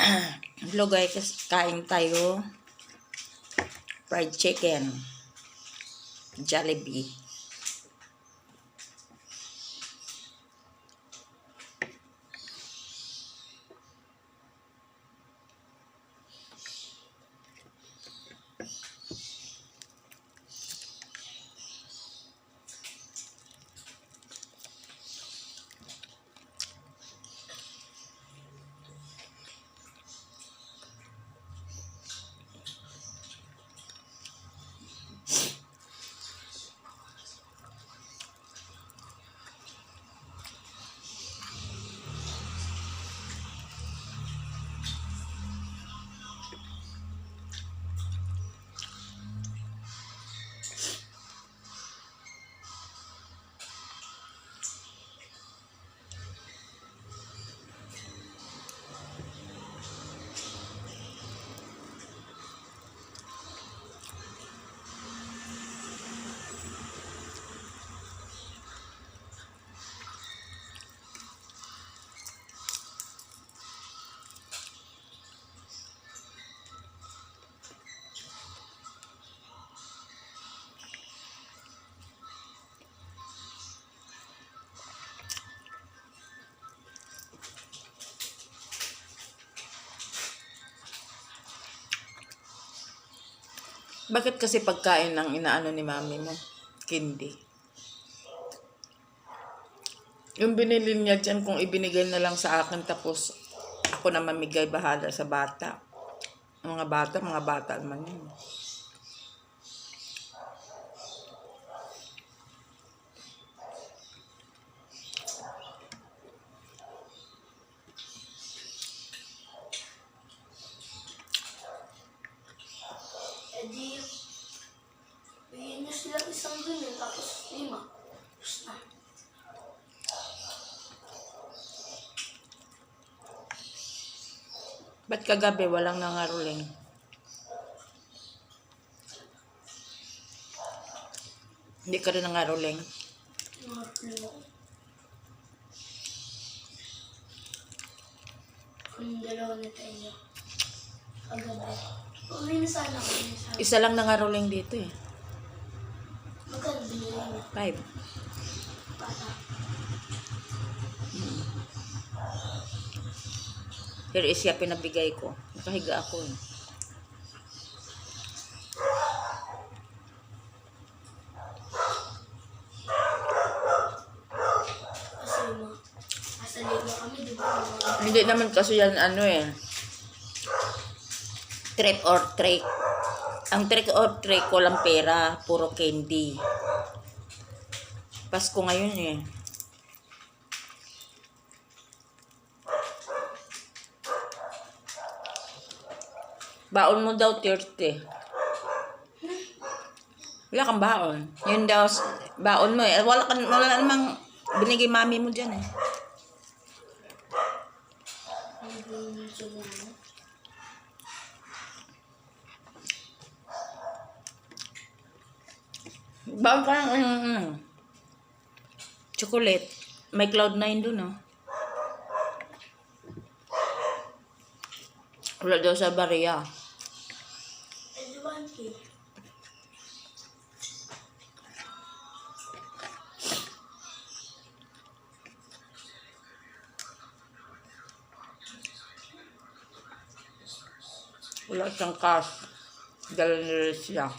Hello guys, kain tayo. Fried chicken. Jollibee. Bakit kasi pagkain ng inaano ni mami mo? Candy. Yung binili niya dyan, kung ibinigay na lang sa akin, tapos ako na mamigay, bahala sa bata. Mga bata naman yun. Edi, bigyan niyo sila isang ganyan, tapos 5. Tapos na. Ba't kagabi walang nangaruling? Hindi ka rin nangaruling? Ang dalawa na tayo. Kagabi. Uwi na sana ako. Isa lang nangaruling dito eh. Magkano binili mo? 5. Para. Here is siya pinabigay ko. Nakahiga ako eh. Kasi nasa lima kami, di ba? Hindi naman kasi yan ano eh. Trick or trick. Ang trick or trick, walang pera. Puro candy. Pasko ngayon eh. Baon mo daw 30. Wala kang baon. Yun daw, baon mo eh. Wala namang binigay mami mo dyan eh. Baon ka ng chocolate. May Cloud9 dun oh. Wala daw sa bariya. Edi, 1K. Wala siyang cash. Dala nila siya.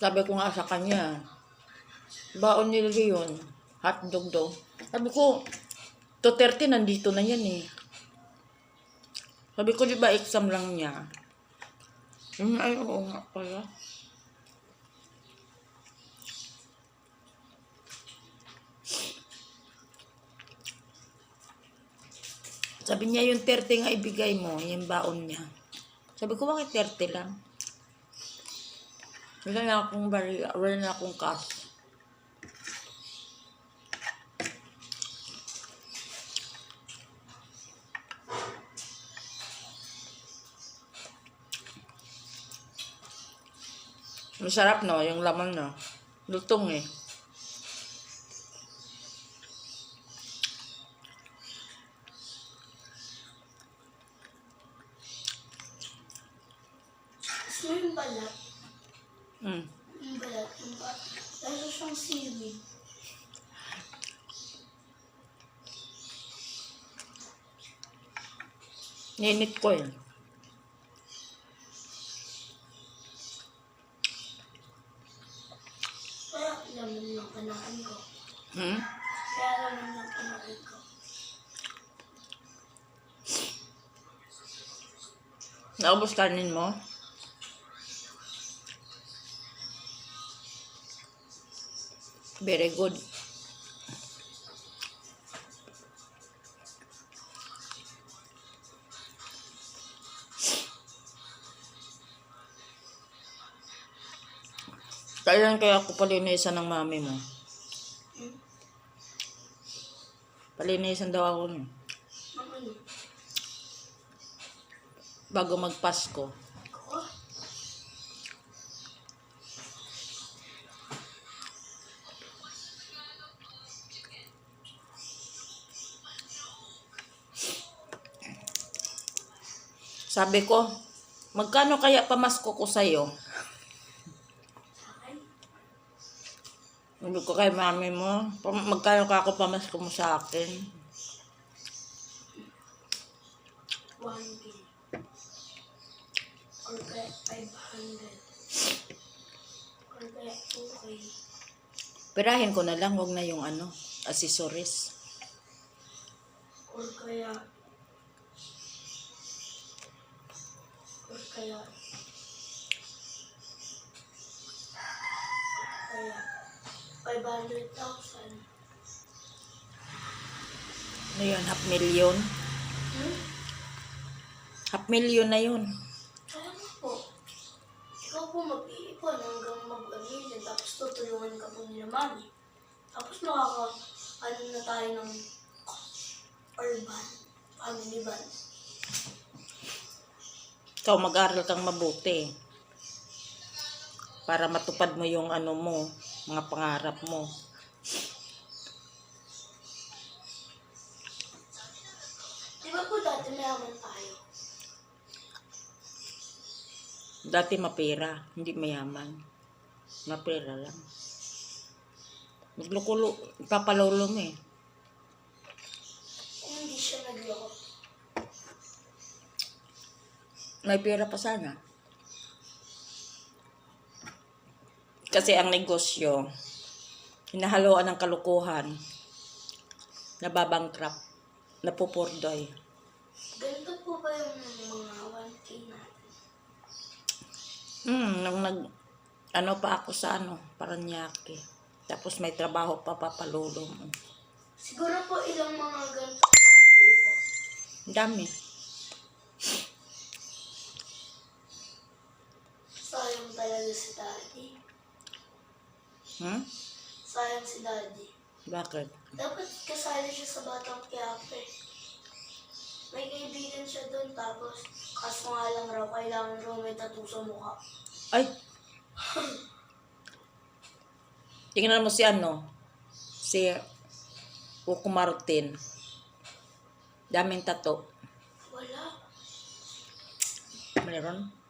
Sabi ko nga sa kanya, baon nila yun. Hotdog daw. Sabi ko, 2:30 nandito na yan eh. Sabi ko, di ba exam lang niya? Ay, oo nga pala. Sabi niya, yung 30 nga ibigay mo, yung baon niya. Sabi ko, bakit 30 lang? Wala na akong cash. Masarap no, yung laman na. Lutong eh. Gusto mo yung balat? Mm. Yung balat. Yung balat. Lalo siyang seaweed. Ninit ko eh. Kaya laman yung kanain ko. Hmm? Kaya laman yung kanain ko. Naubos kanin mo? Very good. Kailan kaya ako palinisan ng mami mo? Hmm? Palinisan daw ako nun. Ano? Bago magpasko. Ako? Sabi ko, magkano kaya pamasko ko sa'yo? Sa akin? Sabi ko kay mami mo, magkano ka ako pamasko mo sa akin? 1K. Or kaya 500. Or kaya 2K. Pirahin ko na lang, wag na yung ano, accessories. Or kaya 500,000. Ano yun, $500,000? Hmm? $500,000 na yun. Kaya nga po. Ikaw po mag-iipon hanggang mag-amilin. Tapos tutulungan ka po nila mami. Tapos ano na tayo ng urban family band. Ikaw mag-aral kang mabuti. Para matupad mo yung ano mo, mga pangarap mo. Di ba po dati mayaman tayo? Dati mapera, hindi mayaman. Mapera lang. Maglukulo, papalolo mo eh. Kung hindi siya nagloko. May pera pa sana. Kasi ang negosyo, hinahaluan ng kalukuhan, nababangkrap, napupurdoy. Ganito po ba yung mga 1K natin? Nung ano pa ako sa Paranaque. Tapos may trabaho pa papalolo mo. Siguro po ilang mga ganito 1K po. Ang dami. Sayang talaga si daddy. Sayang si daddy. Bakit? Dapat kasali siya sa Batang Quiapo. May kaibigan siya doon tapos kaso nga lang raw kailangan raw may tattoo sa mukha. Ay! Tingnan mo si Uko Martin. Daming tato. Wala. Meron?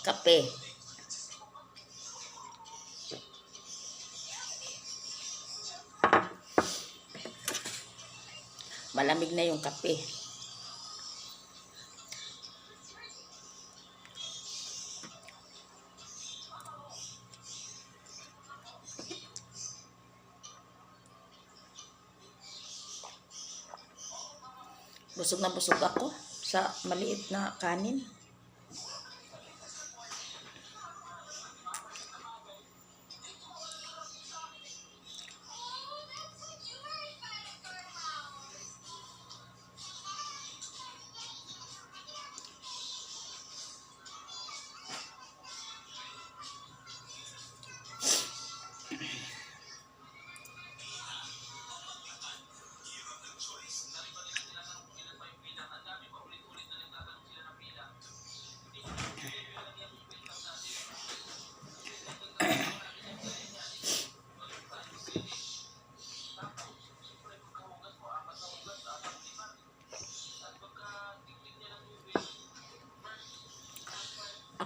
Kape. Malamig na yung kape. Busog na busog ako sa maliit na kanin.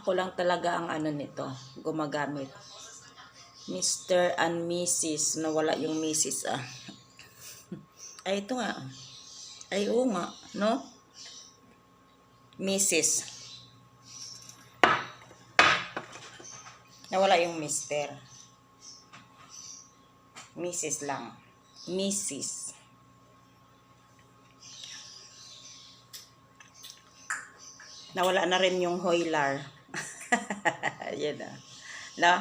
Ako lang talaga ang ano nito, gumagamit. Mr. and Mrs. Nawala yung Mrs. ah. Ay, ito nga. Ay, oo nga, no? Mrs. Nawala yung Mr. Mrs. lang. Mrs. Nawala na rin yung Hoylar. Yan na. No?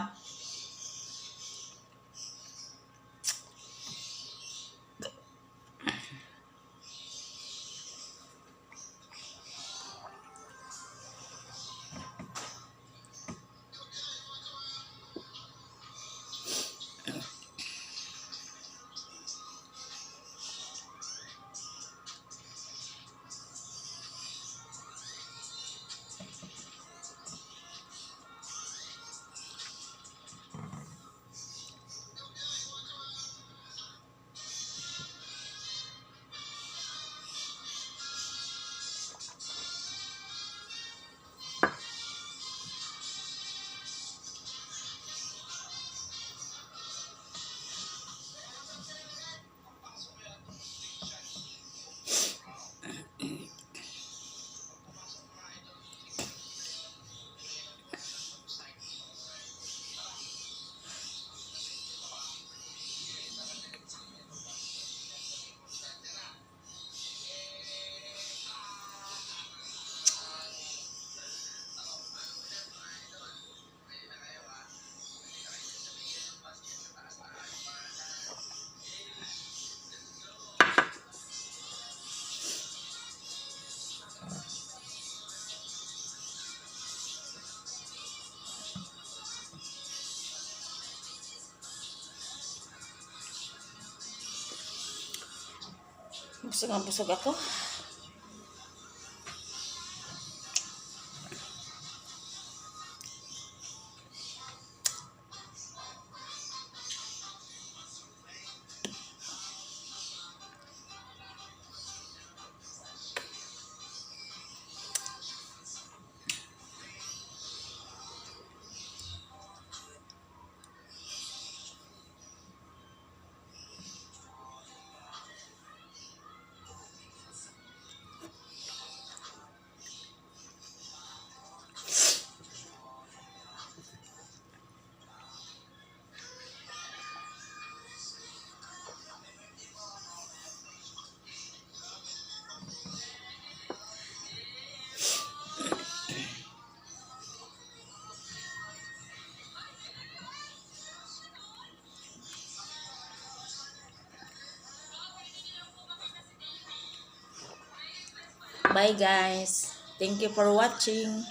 Busog ako. Bye guys. Thank you for watching.